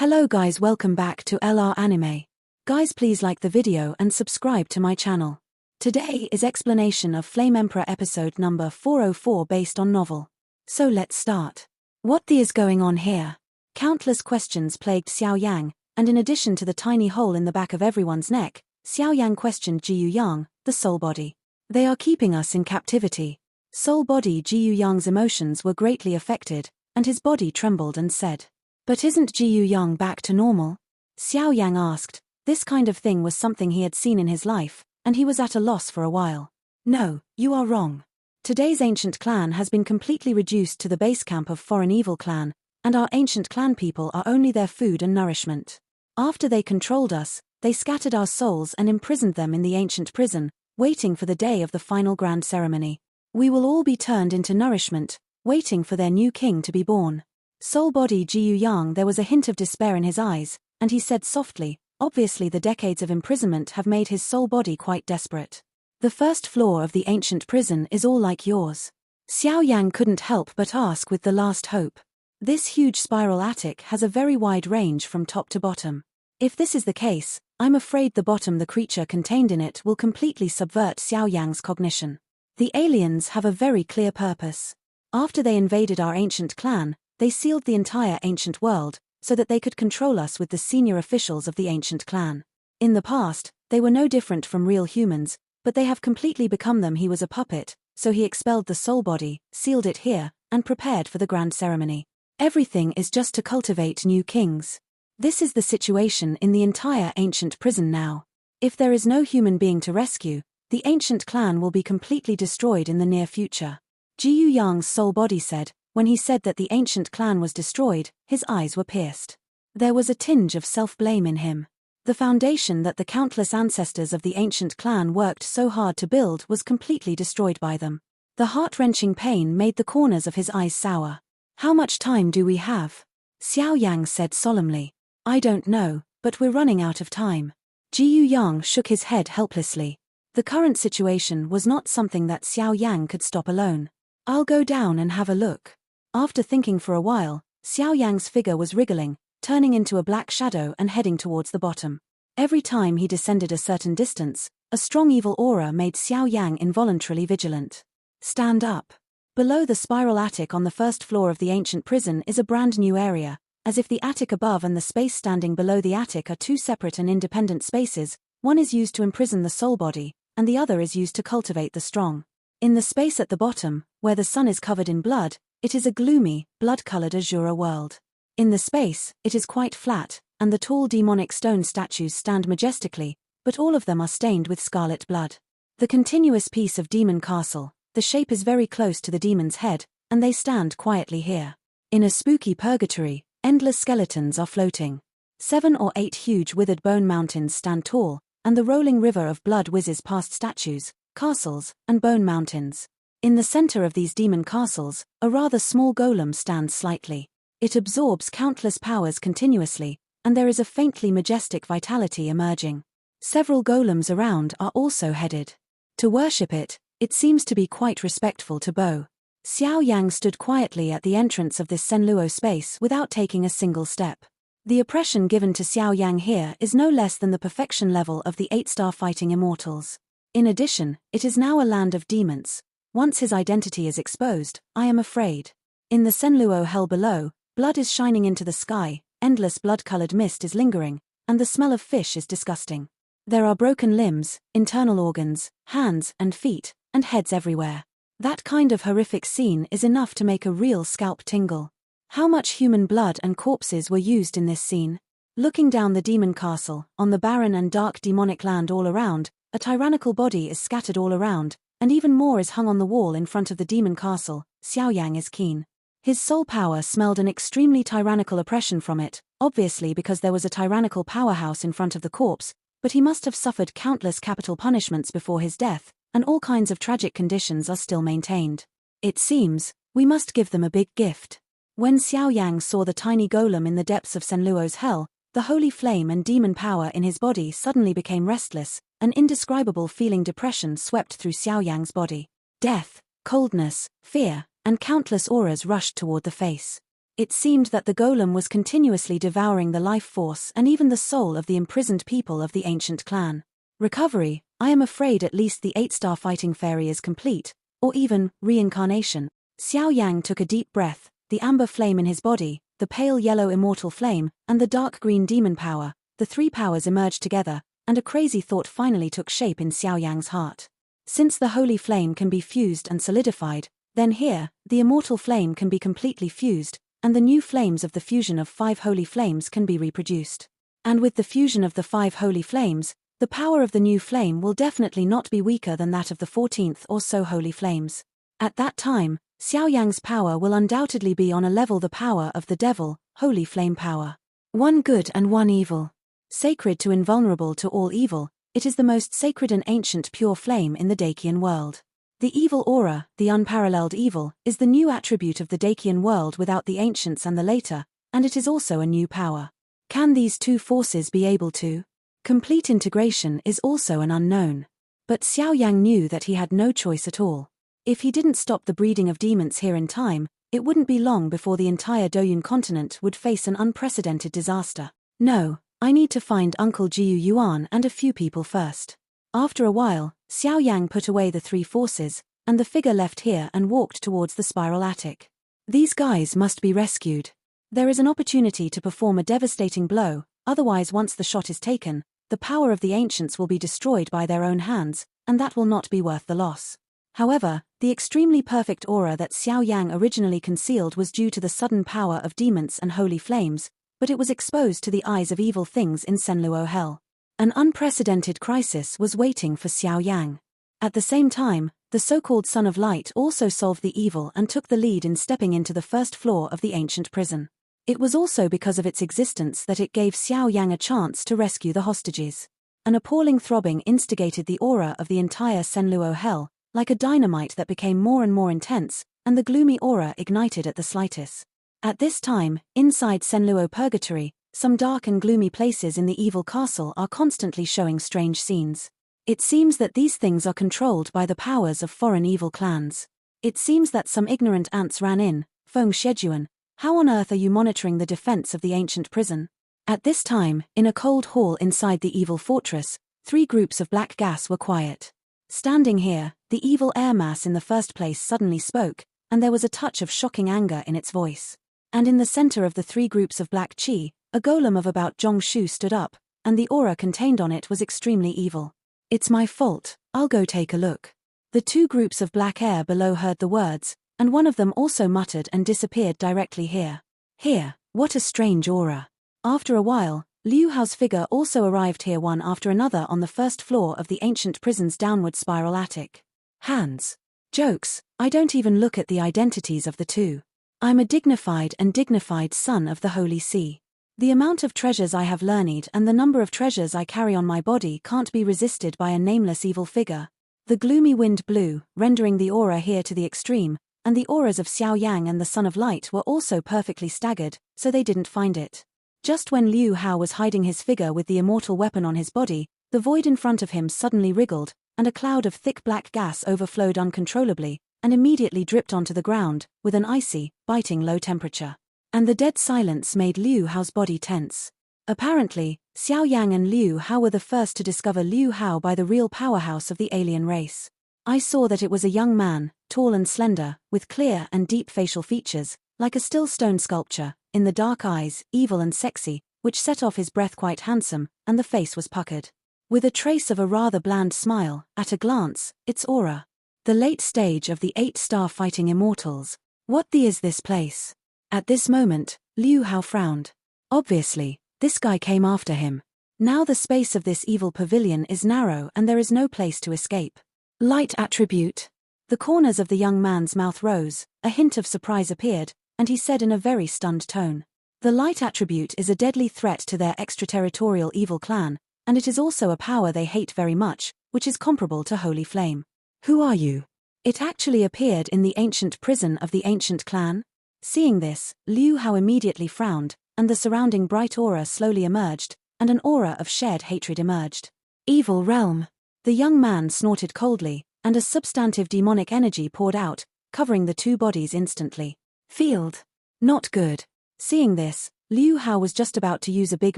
Hello guys, welcome back to LR Anime. Guys, please like the video and subscribe to my channel. Today is explanation of Flame Emperor episode number 404 based on novel. So let's start. What the is going on here? Countless questions plagued Xiao Yan, and in addition to the tiny hole in the back of everyone's neck, Xiao Yan questioned Jiyu Yang, the soul body. They are keeping us in captivity. Soul body Jiyu Yang's emotions were greatly affected, and his body trembled and said, "But isn't Jiyu Yang back to normal?" Xiao Yang asked. This kind of thing was something he had seen in his life, and he was at a loss for a while. "No, you are wrong. Today's ancient clan has been completely reduced to the base camp of foreign evil clan, and our ancient clan people are only their food and nourishment. After they controlled us, they scattered our souls and imprisoned them in the ancient prison, waiting for the day of the final grand ceremony. We will all be turned into nourishment, waiting for their new king to be born." Soul body Jiyu Yang, there was a hint of despair in his eyes, and he said softly, obviously the decades of imprisonment have made his soul body quite desperate. "The first floor of the ancient prison is all like yours." Xiao Yang couldn't help but ask with the last hope. This huge spiral attic has a very wide range from top to bottom. If this is the case, I'm afraid the bottom the creature contained in it will completely subvert Xiao Yang's cognition. The aliens have a very clear purpose. After they invaded our ancient clan, they sealed the entire ancient world, so that they could control us with the senior officials of the ancient clan. In the past, they were no different from real humans, but they have completely become them. He was a puppet, so he expelled the soul body, sealed it here, and prepared for the grand ceremony. Everything is just to cultivate new kings. This is the situation in the entire ancient prison now. If there is no human being to rescue, the ancient clan will be completely destroyed in the near future. Jiyu Yang's soul body said. When he said that the ancient clan was destroyed, his eyes were pierced. There was a tinge of self-blame in him. The foundation that the countless ancestors of the ancient clan worked so hard to build was completely destroyed by them. The heart-wrenching pain made the corners of his eyes sour. "How much time do we have?" Xiao Yang said solemnly. "I don't know, but we're running out of time." Jiyu Yang shook his head helplessly. The current situation was not something that Xiao Yang could stop alone. "I'll go down and have a look." After thinking for a while, Xiao Yang's figure was wriggling, turning into a black shadow and heading towards the bottom. Every time he descended a certain distance, a strong evil aura made Xiao Yang involuntarily vigilant. "Stand up." Below the spiral attic on the first floor of the ancient prison is a brand new area, as if the attic above and the space standing below the attic are two separate and independent spaces. One is used to imprison the soul body, and the other is used to cultivate the strong. In the space at the bottom, where the sun is covered in blood, it is a gloomy, blood-colored azure world. In the space, it is quite flat, and the tall demonic stone statues stand majestically, but all of them are stained with scarlet blood. The continuous piece of demon castle, the shape is very close to the demon's head, and they stand quietly here. In a spooky purgatory, endless skeletons are floating. 7 or 8 huge withered bone mountains stand tall, and the rolling river of blood whizzes past statues, castles, and bone mountains. In the center of these demon castles, a rather small golem stands slightly. It absorbs countless powers continuously, and there is a faintly majestic vitality emerging. Several golems around are also headed. To worship it, it seems to be quite respectful to Bo. Xiao Yang stood quietly at the entrance of this Senluo space without taking a single step. The oppression given to Xiao Yang here is no less than the perfection level of the 8-star fighting immortals. In addition, it is now a land of demons. Once his identity is exposed, I am afraid. In the Senluo hell below, blood is shining into the sky, endless blood-colored mist is lingering, and the smell of fish is disgusting. There are broken limbs, internal organs, hands and feet, and heads everywhere. That kind of horrific scene is enough to make a real scalp tingle. How much human blood and corpses were used in this scene? Looking down the demon castle, on the barren and dark demonic land all around, a tyrannical body is scattered all around, and even more is hung on the wall in front of the demon castle. Xiao Yang is keen. His soul power smelled an extremely tyrannical oppression from it, obviously because there was a tyrannical powerhouse in front of the corpse, but he must have suffered countless capital punishments before his death, and all kinds of tragic conditions are still maintained. It seems, we must give them a big gift. When Xiao Yang saw the tiny golem in the depths of Senluo's hell, the holy flame and demon power in his body suddenly became restless. An indescribable feeling depression swept through Xiao Yang's body. Death, coldness, fear, and countless auras rushed toward the face. It seemed that the golem was continuously devouring the life force and even the soul of the imprisoned people of the ancient clan. Recovery, I am afraid at least the 8-star fighting fairy is complete, or even reincarnation. Xiao Yang took a deep breath, the amber flame in his body, the pale yellow immortal flame, and the dark green demon power, the three powers emerged together, and a crazy thought finally took shape in Xiao Yang's heart. Since the holy flame can be fused and solidified, then here, the immortal flame can be completely fused, and the new flames of the fusion of 5 holy flames can be reproduced. And with the fusion of the 5 holy flames, the power of the new flame will definitely not be weaker than that of the 14th or so holy flames. At that time, Xiao Yang's power will undoubtedly be on a level the power of the devil, holy flame power. One good and one evil. Sacred to invulnerable to all evil, it is the most sacred and ancient pure flame in the Dacian world. The evil aura, the unparalleled evil, is the new attribute of the Dacian world without the ancients and the later, and it is also a new power. Can these two forces be able to? Complete integration is also an unknown. But Xiao Yang knew that he had no choice at all. If he didn't stop the breeding of demons here in time, it wouldn't be long before the entire Doyun continent would face an unprecedented disaster. No, I need to find Uncle Jiu Yuan and a few people first. After a while, Xiao Yang put away the 3 forces, and the figure left here and walked towards the spiral attic. These guys must be rescued. There is an opportunity to perform a devastating blow, otherwise once the shot is taken, the power of the ancients will be destroyed by their own hands, and that will not be worth the loss. However, the extremely perfect aura that Xiao Yang originally concealed was due to the sudden power of demons and holy flames, but it was exposed to the eyes of evil things in Senluo Hell. An unprecedented crisis was waiting for Xiao Yang. At the same time, the so-called Son of Light also solved the evil and took the lead in stepping into the first floor of the ancient prison. It was also because of its existence that it gave Xiao Yang a chance to rescue the hostages. An appalling throbbing instigated the aura of the entire Senluo Hell, like a dynamite that became more and more intense, and the gloomy aura ignited at the slightest. At this time, inside Senluo Purgatory, some dark and gloomy places in the evil castle are constantly showing strange scenes. It seems that these things are controlled by the powers of foreign evil clans. It seems that some ignorant ants ran in. Feng Shejuan, how on earth are you monitoring the defense of the ancient prison? At this time, in a cold hall inside the evil fortress, 3 groups of black gas were quiet. Standing here, the evil air mass in the first place suddenly spoke, and there was a touch of shocking anger in its voice. And in the center of the 3 groups of black chi, a golem of about Zhongshu stood up, and the aura contained on it was extremely evil. It's my fault, I'll go take a look. The 2 groups of black air below heard the words, and one of them also muttered and disappeared directly here. Here, what a strange aura. After a while, Liu Hao's figure also arrived here one after another on the first floor of the ancient prison's downward spiral attic. Hands. Jokes, I don't even look at the identities of the 2. I'm a dignified son of the Holy See. The amount of treasures I have learned and the number of treasures I carry on my body can't be resisted by a nameless evil figure. The gloomy wind blew, rendering the aura here to the extreme, and the auras of Xiao Yang and the Son of Light were also perfectly staggered, so they didn't find it. Just when Liu Hao was hiding his figure with the immortal weapon on his body, the void in front of him suddenly wriggled, and a cloud of thick black gas overflowed uncontrollably, and immediately dripped onto the ground, with an icy, biting low temperature. And the dead silence made Liu Hao's body tense. Apparently, Xiao Yang and Liu Hao were the first to discover Liu Hao by the real powerhouse of the alien race. I saw that it was a young man, tall and slender, with clear and deep facial features, like a still stone sculpture, in the dark eyes, evil and sexy, which set off his breath quite handsome, and the face was puckered. With a trace of a rather bland smile, at a glance, its aura. The late stage of the 8-star fighting immortals. What the is this place? At this moment, Liu Hao frowned. Obviously, this guy came after him. Now the space of this evil pavilion is narrow and there is no place to escape. Light attribute. The corners of the young man's mouth rose, a hint of surprise appeared, and he said in a very stunned tone. The light attribute is a deadly threat to their extraterritorial evil clan, and it is also a power they hate very much, which is comparable to holy flame. Who are you? It actually appeared in the ancient prison of the ancient clan. Seeing this, Liu Hao immediately frowned, and the surrounding bright aura slowly emerged, and an aura of shared hatred emerged. Evil realm. The young man snorted coldly, and a substantive demonic energy poured out, covering the 2 bodies instantly. Field. Not good. Seeing this, Liu Hao was just about to use a big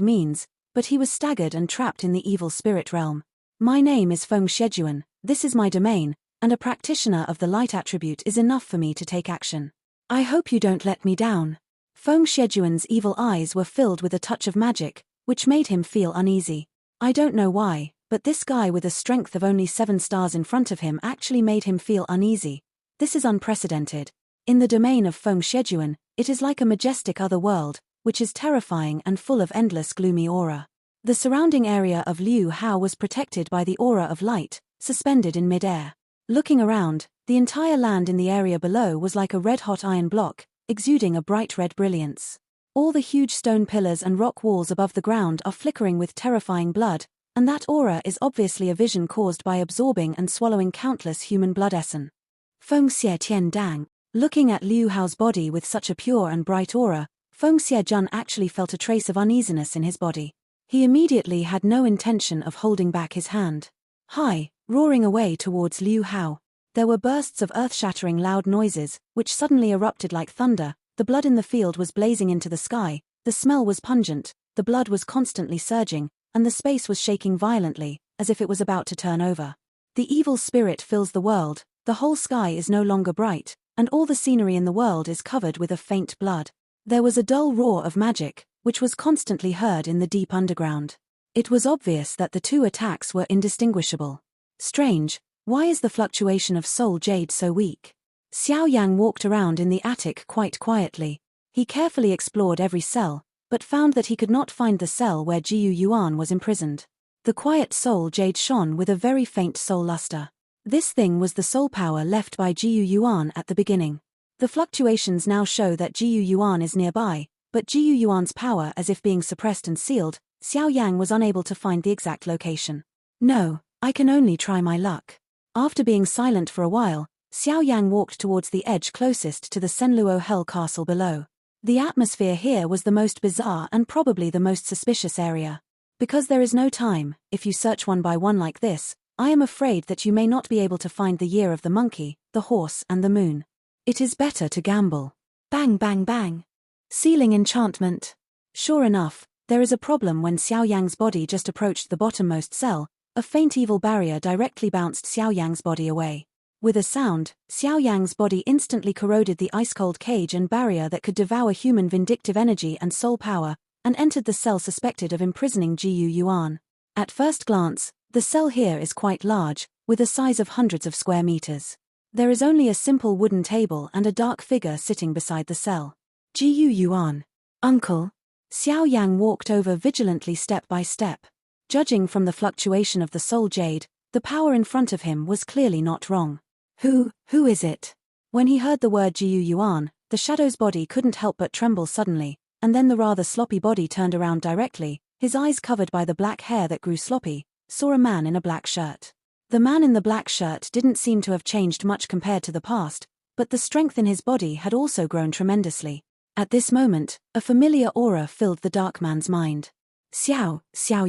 means, but he was staggered and trapped in the evil spirit realm. My name is Feng Xiaoyan, this is my domain, and a practitioner of the light attribute is enough for me to take action. I hope you don't let me down. Feng Xiaoyan's evil eyes were filled with a touch of magic, which made him feel uneasy. I don't know why, but this guy with a strength of only 7 stars in front of him actually made him feel uneasy. This is unprecedented. In the domain of Feng Xiaoyan, it is like a majestic other world, which is terrifying and full of endless gloomy aura. The surrounding area of Liu Hao was protected by the aura of light, suspended in mid-air. Looking around, the entire land in the area below was like a red-hot iron block, exuding a bright red brilliance. All the huge stone pillars and rock walls above the ground are flickering with terrifying blood, and that aura is obviously a vision caused by absorbing and swallowing countless human blood essence. Feng Xie Tian Dang. Looking at Liu Hao's body with such a pure and bright aura, Feng Xiejun actually felt a trace of uneasiness in his body. He immediately had no intention of holding back his hand. Hi, roaring away towards Liu Hao. There were bursts of earth-shattering loud noises, which suddenly erupted like thunder. The blood in the field was blazing into the sky, the smell was pungent, the blood was constantly surging, and the space was shaking violently, as if it was about to turn over. The evil spirit fills the world, the whole sky is no longer bright, and all the scenery in the world is covered with a faint blood. There was a dull roar of magic, which was constantly heard in the deep underground. It was obvious that the two attacks were indistinguishable. Strange, why is the fluctuation of soul jade so weak? Xiao Yang walked around in the attic quite quietly. He carefully explored every cell, but found that he could not find the cell where Jiyu Yuan was imprisoned. The quiet soul jade shone with a very faint soul luster. This thing was the soul power left by Jiyu Yuan at the beginning. The fluctuations now show that Jiyu Yuan is nearby, but Jiyu Yuan's power as if being suppressed and sealed. Xiao Yang was unable to find the exact location. No, I can only try my luck. After being silent for a while, Xiao Yang walked towards the edge closest to the Senluo Hell Castle below. The atmosphere here was the most bizarre and probably the most suspicious area. Because there is no time, if you search one by one like this, I am afraid that you may not be able to find the year of the monkey, the horse and the moon. It is better to gamble. Bang bang bang. Sealing enchantment. Sure enough, there is a problem when Xiao Yang's body just approached the bottommost cell. A faint evil barrier directly bounced Xiao Yang's body away. With a sound, Xiao Yang's body instantly corroded the ice-cold cage and barrier that could devour human vindictive energy and soul power, and entered the cell suspected of imprisoning Jiyu Yuan. At first glance, the cell here is quite large, with a size of hundreds of square meters. There is only a simple wooden table and a dark figure sitting beside the cell. Jiyu Yuan. Uncle. Xiao Yang walked over vigilantly step by step. Judging from the fluctuation of the soul jade, the power in front of him was clearly not wrong. Who is it? When he heard the word Jiyu Yuan, the shadow's body couldn't help but tremble suddenly, and then the rather sloppy body turned around directly, his eyes covered by the black hair that grew sloppy, saw a man in a black shirt. The man in the black shirt didn't seem to have changed much compared to the past, but the strength in his body had also grown tremendously. At this moment, a familiar aura filled the dark man's mind. Xiao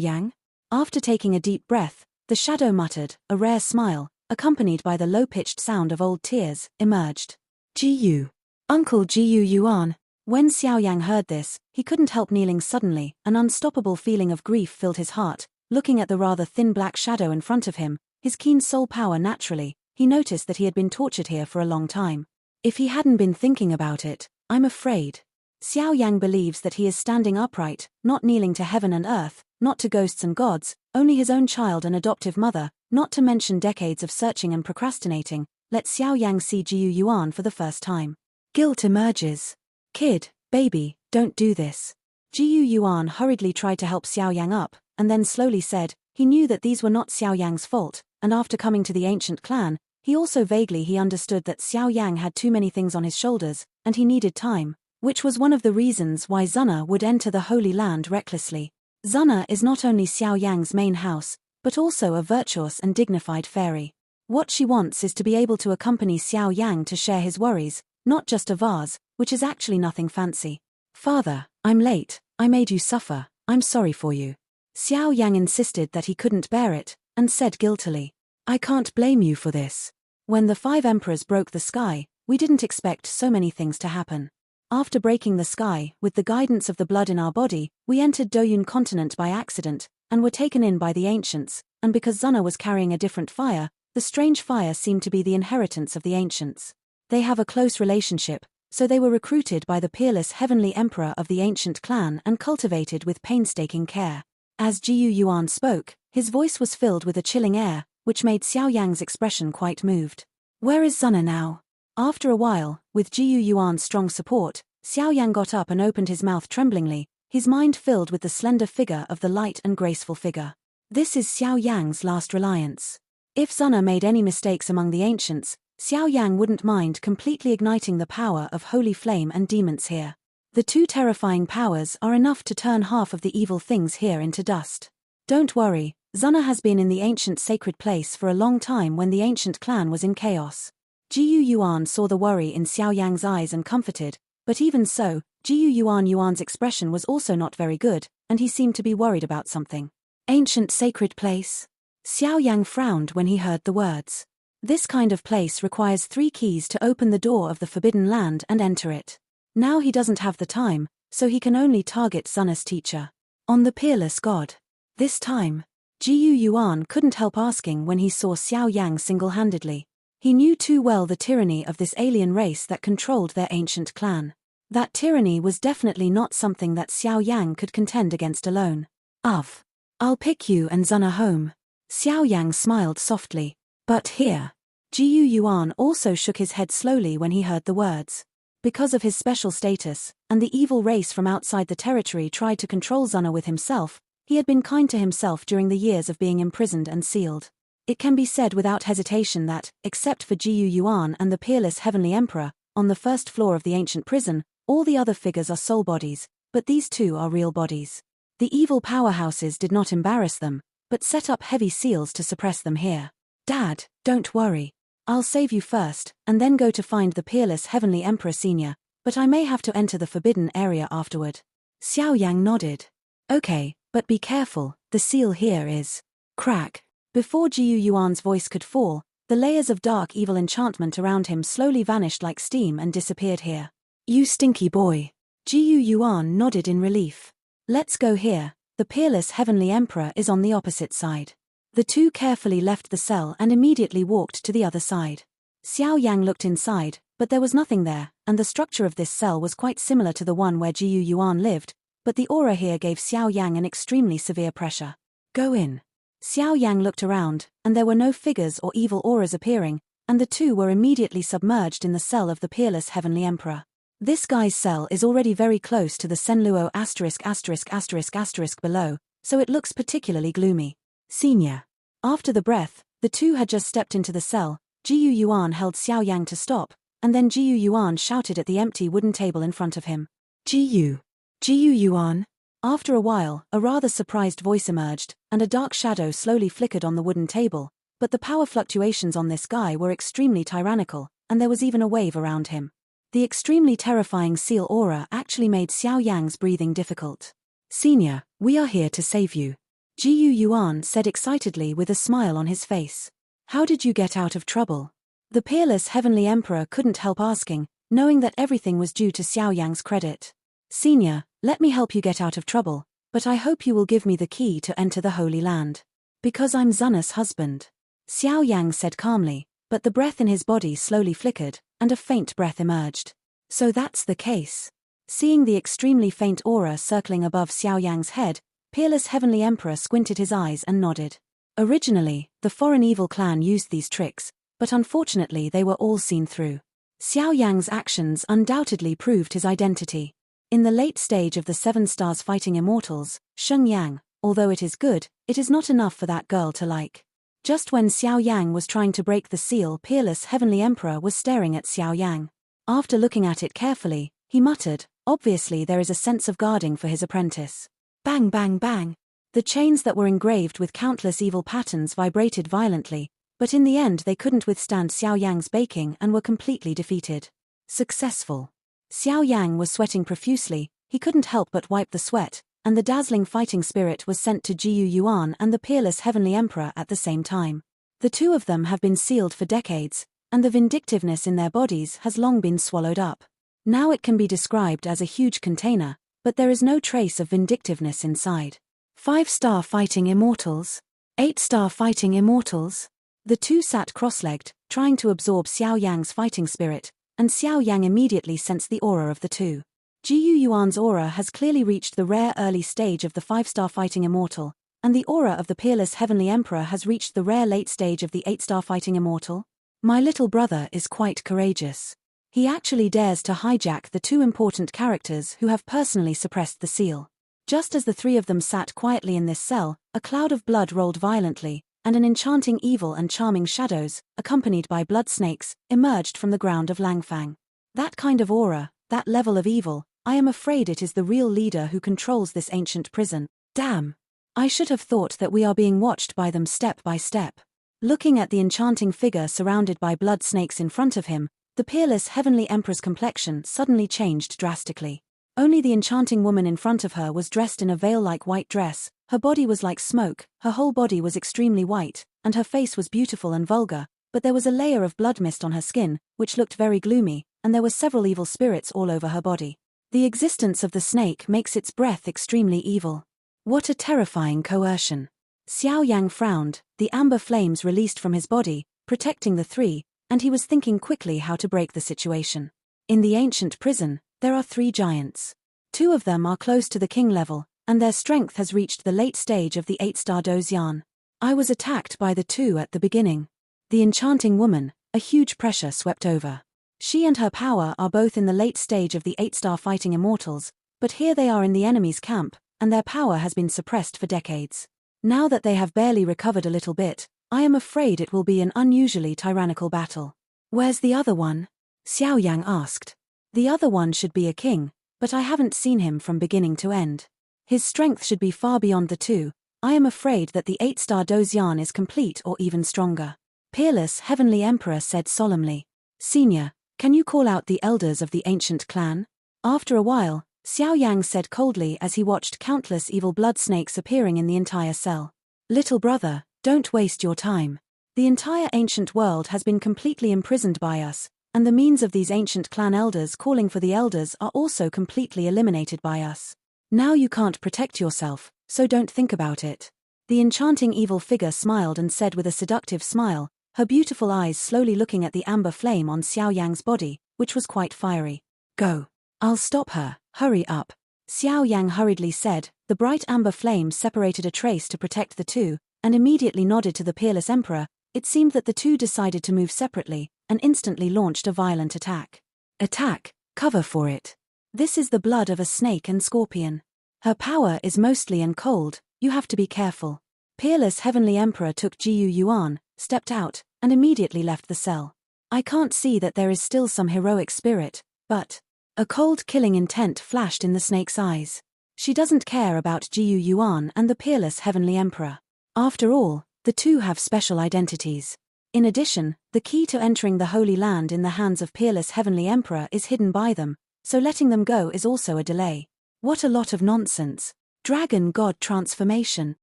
Yang? After taking a deep breath, the shadow muttered, a rare smile, accompanied by the low-pitched sound of old tears, emerged. Jiyu. Uncle Jiyu Yuan. When Xiao Yang heard this, he couldn't help kneeling suddenly. An unstoppable feeling of grief filled his heart. Looking at the rather thin black shadow in front of him, his keen soul power naturally, he noticed that he had been tortured here for a long time. If he hadn't been thinking about it, I'm afraid. Xiao Yang believes that he is standing upright, not kneeling to heaven and earth, not to ghosts and gods, only his own child and adoptive mother, not to mention decades of searching and procrastinating. Let Xiao Yang see Jiyu Yuan for the first time. Guilt emerges. Kid, baby, don't do this. Jiyu Yuan hurriedly tried to help Xiao Yang up, and then slowly said, he knew that these were not Xiao Yang's fault, and after coming to the ancient clan, he understood that Xiao Yang had too many things on his shoulders, and he needed time, which was one of the reasons why Zuna would enter the Holy Land recklessly. Zuna is not only Xiao Yang's main house, but also a virtuous and dignified fairy. What she wants is to be able to accompany Xiao Yang to share his worries, not just a vase, which is actually nothing fancy. Father, I'm late, I made you suffer, I'm sorry for you. Xiao Yang insisted that he couldn't bear it, and said guiltily, I can't blame you for this. When the 5 emperors broke the sky, we didn't expect so many things to happen. After breaking the sky, with the guidance of the blood in our body, we entered Doyun continent by accident, and were taken in by the ancients, and because Zuna was carrying a different fire, the strange fire seemed to be the inheritance of the ancients. They have a close relationship, so they were recruited by the peerless heavenly emperor of the ancient clan and cultivated with painstaking care. As Jiyu Yuan spoke, his voice was filled with a chilling air, which made Xiao Yang's expression quite moved. Where is Zuna now? After a while, with Jiyu Yuan's strong support, Xiao Yang got up and opened his mouth tremblingly, his mind filled with the slender figure of the light and graceful figure. This is Xiao Yang's last reliance. If Zuna made any mistakes among the ancients, Xiao Yang wouldn't mind completely igniting the power of holy flame and demons here. The two terrifying powers are enough to turn half of the evil things here into dust. Don't worry, Zuna has been in the ancient sacred place for a long time when the ancient clan was in chaos. Jiyu Yuan saw the worry in Xiao Yang's eyes and comforted, but even so, Jiyu Yuan's expression was also not very good, and he seemed to be worried about something. Ancient sacred place? Xiao Yang frowned when he heard the words. This kind of place requires 3 keys to open the door of the forbidden land and enter it. Now he doesn't have the time, so he can only target Zuna's teacher. On the peerless god. This time, Jiyu Yuan couldn't help asking when he saw Xiao Yang single-handedly. He knew too well the tyranny of this alien race that controlled their ancient clan. That tyranny was definitely not something that Xiao Yang could contend against alone. I'll pick you and Zuna home. Xiao Yang smiled softly. But here. Jiyu Yuan also shook his head slowly when he heard the words. Because of his special status, and the evil race from outside the territory tried to control Zuna with himself, he had been kind to himself during the years of being imprisoned and sealed. It can be said without hesitation that, except for Jiyu Yuan and the peerless heavenly emperor, on the first floor of the ancient prison, all the other figures are soul bodies, but these two are real bodies. The evil powerhouses did not embarrass them, but set up heavy seals to suppress them here. Dad, don't worry. I'll save you first, and then go to find the peerless heavenly emperor senior, but I may have to enter the forbidden area afterward. Xiao Yang nodded. Okay, but be careful, the seal here is... Crack. Before Jiyu Yuan's voice could fall, the layers of dark evil enchantment around him slowly vanished like steam and disappeared here. You stinky boy. Jiyu Yuan nodded in relief. Let's go here, the peerless heavenly emperor is on the opposite side. The two carefully left the cell and immediately walked to the other side. Xiao Yang looked inside, but there was nothing there, and the structure of this cell was quite similar to the one where Jiyu Yuan lived, but the aura here gave Xiao Yang an extremely severe pressure. Go in. Xiao Yang looked around, and there were no figures or evil auras appearing, and the two were immediately submerged in the cell of the peerless heavenly emperor. This guy's cell is already very close to the Senluo ***** below, so it looks particularly gloomy. Senior. After the breath, the two had just stepped into the cell. Jiyu Yuan held Xiao Yang to stop, and then Jiyu Yuan shouted at the empty wooden table in front of him. Jiyu Yuan? After a while, a rather surprised voice emerged, and a dark shadow slowly flickered on the wooden table, but the power fluctuations on this guy were extremely tyrannical, and there was even a wave around him. The extremely terrifying seal aura actually made Xiao Yang's breathing difficult. Senior, we are here to save you. Jiyu Yuan said excitedly with a smile on his face. How did you get out of trouble? The peerless heavenly emperor couldn't help asking, knowing that everything was due to Xiao Yang's credit. Senior, let me help you get out of trouble, but I hope you will give me the key to enter the Holy Land. Because I'm Zuna's husband. Xiao Yang said calmly, but the breath in his body slowly flickered, and a faint breath emerged. So that's the case. Seeing the extremely faint aura circling above Xiao Yang's head, peerless heavenly emperor squinted his eyes and nodded. Originally, the foreign evil clan used these tricks, but unfortunately they were all seen through. Xiao Yang's actions undoubtedly proved his identity. In the late stage of the Seven Stars fighting immortals, Sheng Yang, although it is good, it is not enough for that girl to like. Just when Xiao Yang was trying to break the seal, peerless heavenly emperor was staring at Xiao Yang. After looking at it carefully, he muttered, obviously there is a sense of guarding for his apprentice. Bang bang bang. The chains that were engraved with countless evil patterns vibrated violently, but in the end they couldn't withstand Xiao Yang's baking and were completely defeated. Successful. Xiao Yang was sweating profusely, he couldn't help but wipe the sweat, and the dazzling fighting spirit was sent to Jiyu Yuan and the peerless heavenly emperor at the same time. The two of them have been sealed for decades, and the vindictiveness in their bodies has long been swallowed up. Now it can be described as a huge container, but there is no trace of vindictiveness inside. 5-star fighting immortals? 8-star fighting immortals? The two sat cross-legged, trying to absorb Xiao Yang's fighting spirit, and Xiao Yang immediately sensed the aura of the two. Jiyu Yuan's aura has clearly reached the rare early stage of the 5-star fighting immortal, and the aura of the peerless heavenly emperor has reached the rare late stage of the 8-star fighting immortal. My little brother is quite courageous. He actually dares to hijack the two important characters who have personally suppressed the seal. Just as the three of them sat quietly in this cell, a cloud of blood rolled violently, and an enchanting evil and charming shadows, accompanied by blood snakes, emerged from the ground of Langfang. That kind of aura, that level of evil, I am afraid it is the real leader who controls this ancient prison. Damn! I should have thought that we are being watched by them step by step. Looking at the enchanting figure surrounded by blood snakes in front of him, the peerless heavenly emperor's complexion suddenly changed drastically. Only the enchanting woman in front of her was dressed in a veil-like white dress, her body was like smoke, her whole body was extremely white, and her face was beautiful and vulgar, but there was a layer of blood mist on her skin, which looked very gloomy, and there were several evil spirits all over her body. The existence of the snake makes its breath extremely evil. What a terrifying coercion. Xiao Yang frowned, the amber flames released from his body, protecting the three, and he was thinking quickly how to break the situation. In the ancient prison, there are 3 giants. 2 of them are close to the king level, and their strength has reached the late stage of the 8-star Yan. I was attacked by the 2 at the beginning. The enchanting woman, a huge pressure swept over. She and her power are both in the late stage of the 8-star fighting immortals, but here they are in the enemy's camp, and their power has been suppressed for decades. Now that they have barely recovered a little bit, I am afraid it will be an unusually tyrannical battle. Where's the other one? Xiao Yang asked. The other one should be a king, but I haven't seen him from beginning to end. His strength should be far beyond the 2. I am afraid that the 8-star Yan is complete or even stronger. Peerless Heavenly Emperor said solemnly. Senior, can you call out the elders of the ancient clan? After a while, Xiao Yang said coldly as he watched countless evil blood snakes appearing in the entire cell. Little brother, don't waste your time. The entire ancient world has been completely imprisoned by us, and the means of these ancient clan elders calling for the elders are also completely eliminated by us. Now you can't protect yourself, so don't think about it. The enchanting evil figure smiled and said with a seductive smile, her beautiful eyes slowly looking at the amber flame on Xiao Yang's body, which was quite fiery. Go. I'll stop her, hurry up. Xiao Yang hurriedly said, the bright amber flame separated a trace to protect the 2, and immediately nodded to the peerless emperor. It seemed that the 2 decided to move separately, and instantly launched a violent attack. Attack, cover for it. This is the blood of a snake and scorpion. Her power is mostly and cold, you have to be careful. Peerless Heavenly Emperor took Jiyu Yuan, stepped out, and immediately left the cell. I can't see that there is still some heroic spirit, but... A cold killing intent flashed in the snake's eyes. She doesn't care about Jiyu Yuan and the peerless Heavenly Emperor. After all, the 2 have special identities. In addition, the key to entering the Holy Land in the hands of peerless Heavenly Emperor is hidden by them, so letting them go is also a delay. What a lot of nonsense. Dragon God transformation.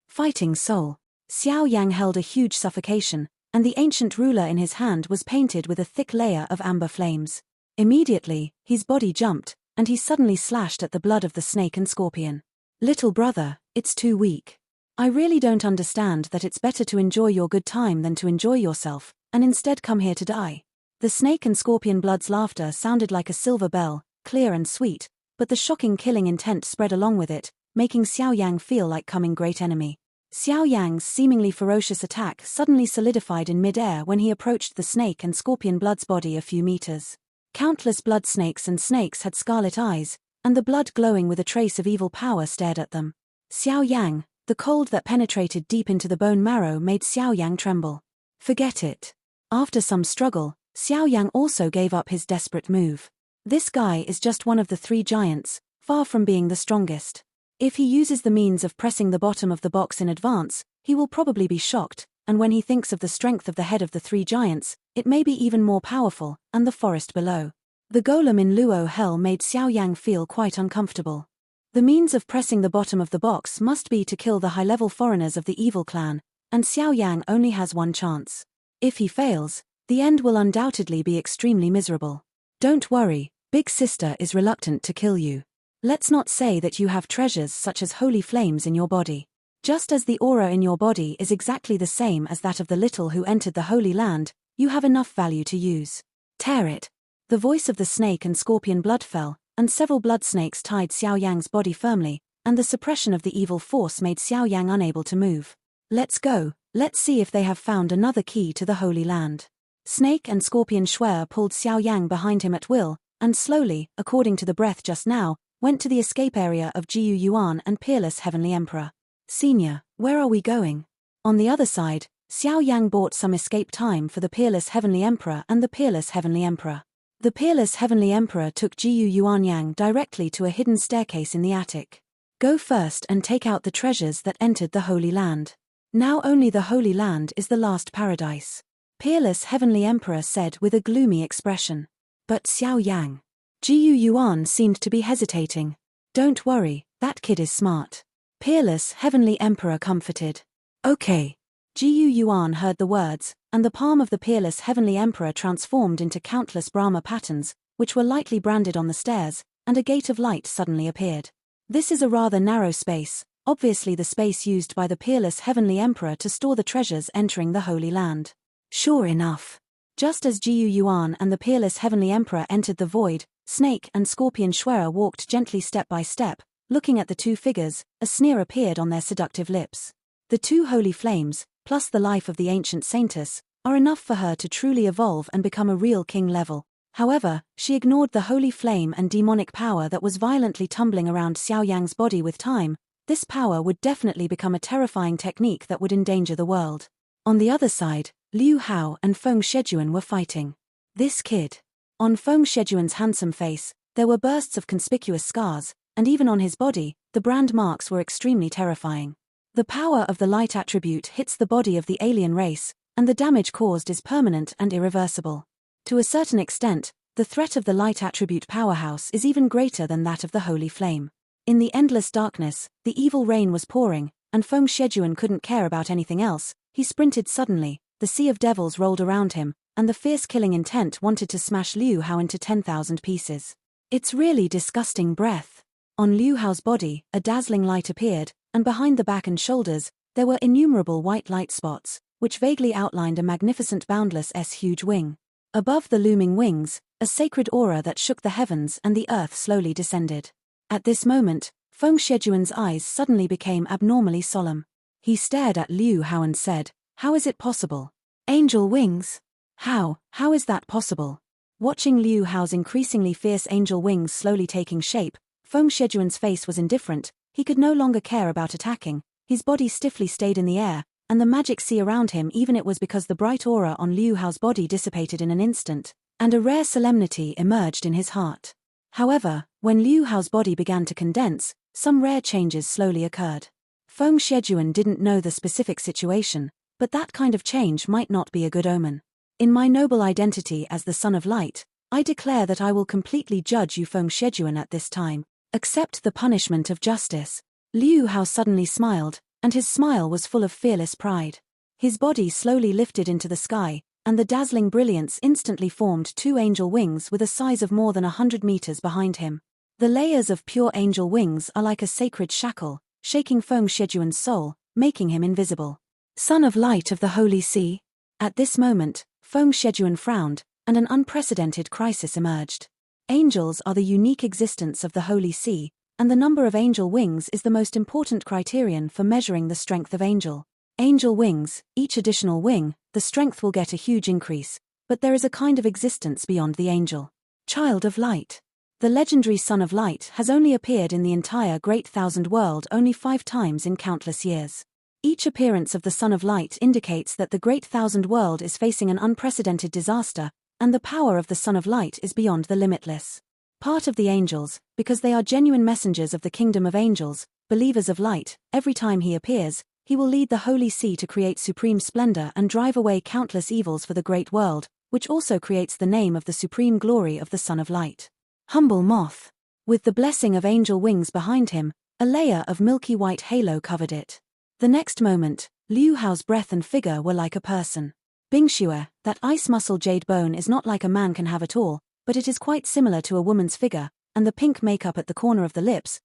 Fighting soul. Xiao Yang held a huge suffocation, and the ancient ruler in his hand was painted with a thick layer of amber flames. Immediately, his body jumped, and he suddenly slashed at the blood of the snake and scorpion. Little brother, it's too weak. I really don't understand that it's better to enjoy your good time than to enjoy yourself, and instead come here to die. The snake and scorpion blood's laughter sounded like a silver bell, clear and sweet, but the shocking killing intent spread along with it, making Xiao Yang feel like coming great enemy. Xiao Yang's seemingly ferocious attack suddenly solidified in mid-air when he approached the snake and scorpion blood's body a few meters. Countless blood snakes and snakes had scarlet eyes, and the blood glowing with a trace of evil power stared at them. Xiao Yang, the cold that penetrated deep into the bone marrow made Xiao Yang tremble. Forget it. After some struggle, Xiao Yang also gave up his desperate move. This guy is just one of the 3 giants, far from being the strongest. If he uses the means of pressing the bottom of the box in advance, he will probably be shocked, and when he thinks of the strength of the head of the 3 giants, it may be even more powerful, and the forest below. The golem in Luo Hell made Xiao Yang feel quite uncomfortable. The means of pressing the bottom of the box must be to kill the high-level foreigners of the evil clan, and Xiao Yang only has one chance. If he fails, the end will undoubtedly be extremely miserable. Don't worry, Big sister is reluctant to kill you. Let's not say that you have treasures such as holy flames in your body. Just as the aura in your body is exactly the same as that of the little who entered the Holy Land, you have enough value to use. Tear it. The voice of the snake and scorpion blood fell, and several blood snakes tied Xiao Yang's body firmly, and the suppression of the evil force made Xiao Yang unable to move. Let's go, let's see if they have found another key to the Holy Land. Snake and scorpion Shuer pulled Xiao Yang behind him at will, and slowly, according to the breath just now, went to the escape area of Jiyu Yuan and Peerless Heavenly Emperor. Senior, where are we going? On the other side, Xiao Yang bought some escape time for the Peerless Heavenly Emperor and the Peerless Heavenly Emperor. The Peerless Heavenly Emperor took Jiyu Yuan Yang directly to a hidden staircase in the attic. Go first and take out the treasures that entered the Holy Land. Now only the Holy Land is the last paradise. Peerless Heavenly Emperor said with a gloomy expression. But Xiao Yang. Jiyu Yuan seemed to be hesitating. Don't worry, that kid is smart. Peerless Heavenly Emperor comforted. Okay. Jiyu Yuan heard the words, and the palm of the Peerless Heavenly Emperor transformed into countless Brahma patterns, which were lightly branded on the stairs, and a gate of light suddenly appeared. This is a rather narrow space, obviously the space used by the Peerless Heavenly Emperor to store the treasures entering the Holy Land. Sure enough. Just as Jiyu Yuan and the Peerless Heavenly Emperor entered the void, Snake and Scorpion Shuer walked gently step by step. Looking at the two figures, a sneer appeared on their seductive lips. The two holy flames, plus the life of the ancient saintess, are enough for her to truly evolve and become a real king level. However, she ignored the holy flame and demonic power that was violently tumbling around Xiao Yang's body with time. This power would definitely become a terrifying technique that would endanger the world. On the other side, Liu Hao and Feng Shejuan were fighting. This kid. On Feng Shejuan's handsome face, there were bursts of conspicuous scars, and even on his body, the brand marks were extremely terrifying. The power of the light attribute hits the body of the alien race, and the damage caused is permanent and irreversible. To a certain extent, the threat of the light attribute powerhouse is even greater than that of the holy flame. In the endless darkness, the evil rain was pouring, and Feng Shejuan couldn't care about anything else. He sprinted suddenly, the sea of devils rolled around him, and the fierce killing intent wanted to smash Liu Hao into 10,000 pieces. It's really disgusting breath. On Liu Hao's body, a dazzling light appeared, and behind the back and shoulders, there were innumerable white light spots, which vaguely outlined a magnificent boundless huge wing. Above the looming wings, a sacred aura that shook the heavens and the earth slowly descended. At this moment, Feng Shejuan's eyes suddenly became abnormally solemn. He stared at Liu Hao and said, "How is it possible? Angel wings? How is that possible?" Watching Liu Hao's increasingly fierce angel wings slowly taking shape, Feng Shejuan's face was indifferent. He could no longer care about attacking. His body stiffly stayed in the air, and the magic sea around him, even it was because the bright aura on Liu Hao's body dissipated in an instant, and a rare solemnity emerged in his heart. However, when Liu Hao's body began to condense, some rare changes slowly occurred. Feng Shejuan didn't know the specific situation, but that kind of change might not be a good omen. In my noble identity as the Son of Light, I declare that I will completely judge you, Feng Shejuan, at this time. Accept the punishment of justice. Liu Hao suddenly smiled, and his smile was full of fearless pride. His body slowly lifted into the sky, and the dazzling brilliance instantly formed two angel wings with a size of more than 100 meters behind him. The layers of pure angel wings are like a sacred shackle, shaking Feng Shejuan's soul, making him invisible. Son of Light of the Holy Sea. At this moment, Feng Shejuan frowned, and an unprecedented crisis emerged. Angels are the unique existence of the Holy Sea, and the number of angel wings is the most important criterion for measuring the strength of angel. Angel wings, each additional wing, the strength will get a huge increase, but there is a kind of existence beyond the angel. Child of Light. The legendary Son of Light has only appeared in the entire Great Thousand World only 5 times in countless years. Each appearance of the Son of Light indicates that the Great Thousand World is facing an unprecedented disaster, and the power of the Son of Light is beyond the limitless. Part of the angels, because they are genuine messengers of the kingdom of angels, believers of light, every time he appears, he will lead the Holy Sea to create supreme splendor and drive away countless evils for the great world, which also creates the name of the supreme glory of the Son of Light. Humble moth. With the blessing of angel wings behind him, a layer of milky white halo covered it. The next moment, Liu Hao's breath and figure were like a person. Bingxue, that ice muscle jade bone is not like a man can have at all, but it is quite similar to a woman's figure, and the pink makeup at the corner of the lips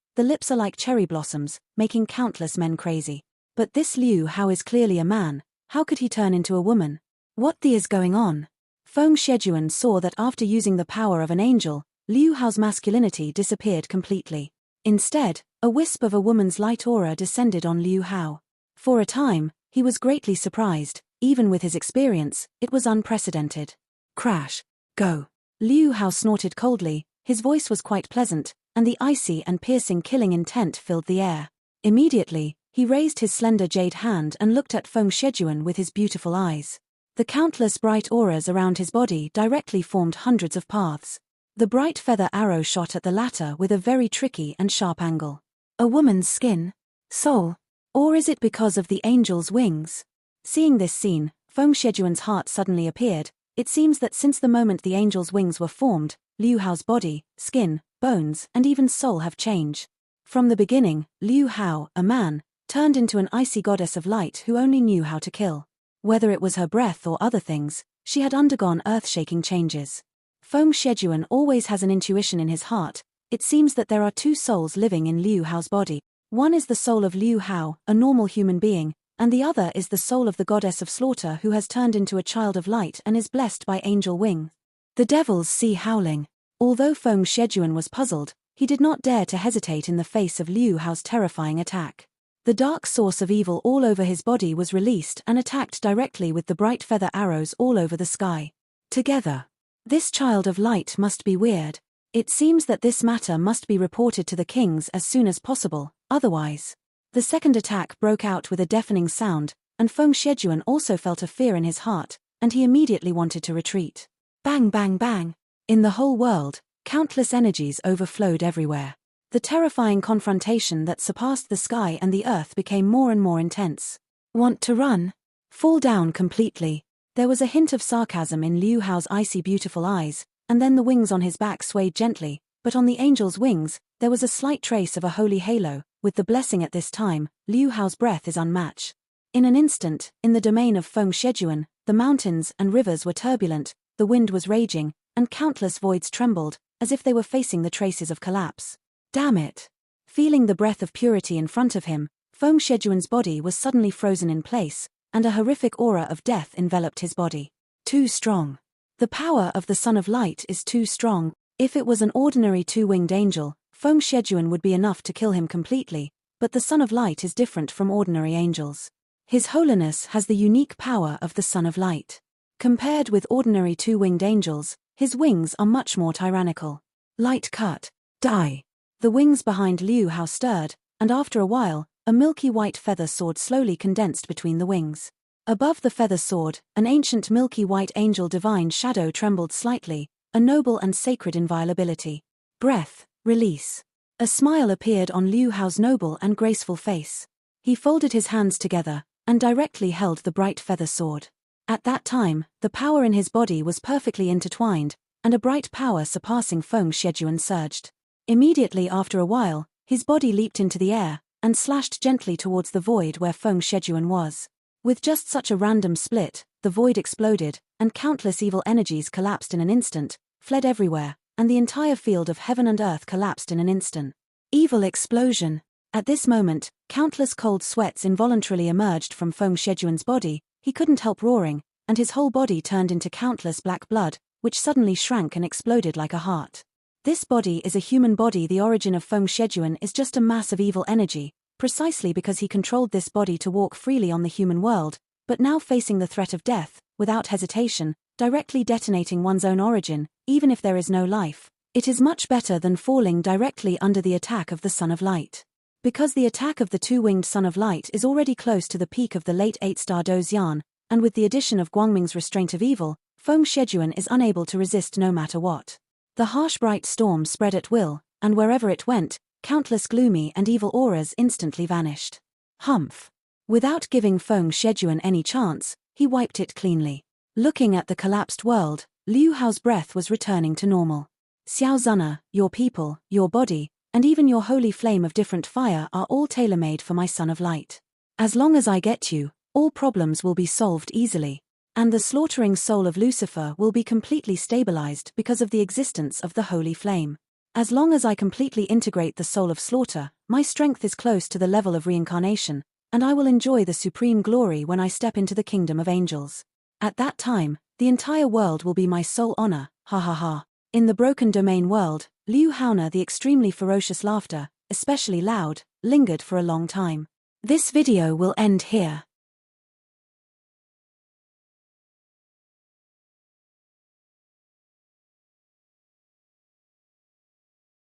are like cherry blossoms, making countless men crazy. But this Liu Hao is clearly a man. How could he turn into a woman? What the is going on? Feng Shejuan saw that after using the power of an angel, Liu Hao's masculinity disappeared completely. Instead, a wisp of a woman's light aura descended on Liu Hao. For a time, he was greatly surprised. Even with his experience, it was unprecedented. Crash. Go. Liu Hao snorted coldly. His voice was quite pleasant, and the icy and piercing killing intent filled the air. Immediately, he raised his slender jade hand and looked at Feng Shejuan with his beautiful eyes. The countless bright auras around his body directly formed hundreds of paths. The bright feather arrow shot at the latter with a very tricky and sharp angle. A woman's skin? Soul? Or is it because of the angel's wings? Seeing this scene, Feng Shejuan's heart suddenly appeared. It seems that since the moment the angel's wings were formed, Liu Hao's body, skin, bones, and even soul have changed. From the beginning, Liu Hao, a man, turned into an icy goddess of light who only knew how to kill. Whether it was her breath or other things, she had undergone earth-shaking changes. Feng Shejuan always has an intuition in his heart. It seems that there are two souls living in Liu Hao's body. One is the soul of Liu Hao, a normal human being, and the other is the soul of the goddess of slaughter who has turned into a child of light and is blessed by angel wing. The devils see howling. Although Feng Shejuan was puzzled, he did not dare to hesitate in the face of Liu Hao's terrifying attack. The dark source of evil all over his body was released and attacked directly with the bright feather arrows all over the sky. Together. This child of light must be weird. It seems that this matter must be reported to the kings as soon as possible, otherwise. The second attack broke out with a deafening sound, and Feng Shejuan also felt a fear in his heart, and he immediately wanted to retreat. Bang bang bang. In the whole world, countless energies overflowed everywhere. The terrifying confrontation that surpassed the sky and the earth became more and more intense. Want to run? Fall down completely. There was a hint of sarcasm in Liu Hao's icy beautiful eyes, and then the wings on his back swayed gently, but on the angel's wings, there was a slight trace of a holy halo. With the blessing at this time, Liu Hao's breath is unmatched. In an instant, in the domain of Feng Shejuan, the mountains and rivers were turbulent, the wind was raging, and countless voids trembled, as if they were facing the traces of collapse. Damn it! Feeling the breath of purity in front of him, Feng Shejuan's body was suddenly frozen in place, and a horrific aura of death enveloped his body. Too strong. The power of the Son of Light is too strong. If it was an ordinary two-winged angel, Feng Shejuan would be enough to kill him completely, but the Son of Light is different from ordinary angels. His holiness has the unique power of the Son of Light. Compared with ordinary two-winged angels, his wings are much more tyrannical. Light cut. Die. The wings behind Liu Hao stirred, and after a while, a milky white feather sword slowly condensed between the wings. Above the feather sword, an ancient milky white angel divine shadow trembled slightly, a noble and sacred inviolability. Breath, release. A smile appeared on Liu Hao's noble and graceful face. He folded his hands together, and directly held the bright feather sword. At that time, the power in his body was perfectly intertwined, and a bright power surpassing Feng Shejuan surged. Immediately after a while, his body leaped into the air, and slashed gently towards the void where Feng Shejuan was. With just such a random split, the void exploded, and countless evil energies collapsed in an instant, fled everywhere, and the entire field of heaven and earth collapsed in an instant. Evil explosion. At this moment, countless cold sweats involuntarily emerged from Feng Shejuan's body. He couldn't help roaring, and his whole body turned into countless black blood, which suddenly shrank and exploded like a heart. This body is a human body. The origin of Feng Shejuan is just a mass of evil energy, precisely because he controlled this body to walk freely on the human world, but now facing the threat of death, without hesitation, directly detonating one's own origin, even if there is no life, it is much better than falling directly under the attack of the Son of Light. Because the attack of the two-winged Son of Light is already close to the peak of the late 8-star Dozian, and with the addition of Guangming's restraint of evil, Feng Shejuan is unable to resist no matter what. The harsh bright storm spread at will, and wherever it went, countless gloomy and evil auras instantly vanished. Humph. Without giving Feng Shejuan any chance, he wiped it cleanly. Looking at the collapsed world, Liu Hao's breath was returning to normal. Xiao Zuna, your people, your body, and even your holy flame of different fire are all tailor-made for my Son of Light. As long as I get you, all problems will be solved easily. And the slaughtering soul of Lucifer will be completely stabilized because of the existence of the holy flame. As long as I completely integrate the soul of slaughter, my strength is close to the level of reincarnation, and I will enjoy the supreme glory when I step into the kingdom of angels. At that time, the entire world will be my sole honor, ha ha ha. In the broken domain world, Liu Hauna, the extremely ferocious laughter, especially loud, lingered for a long time. This video will end here.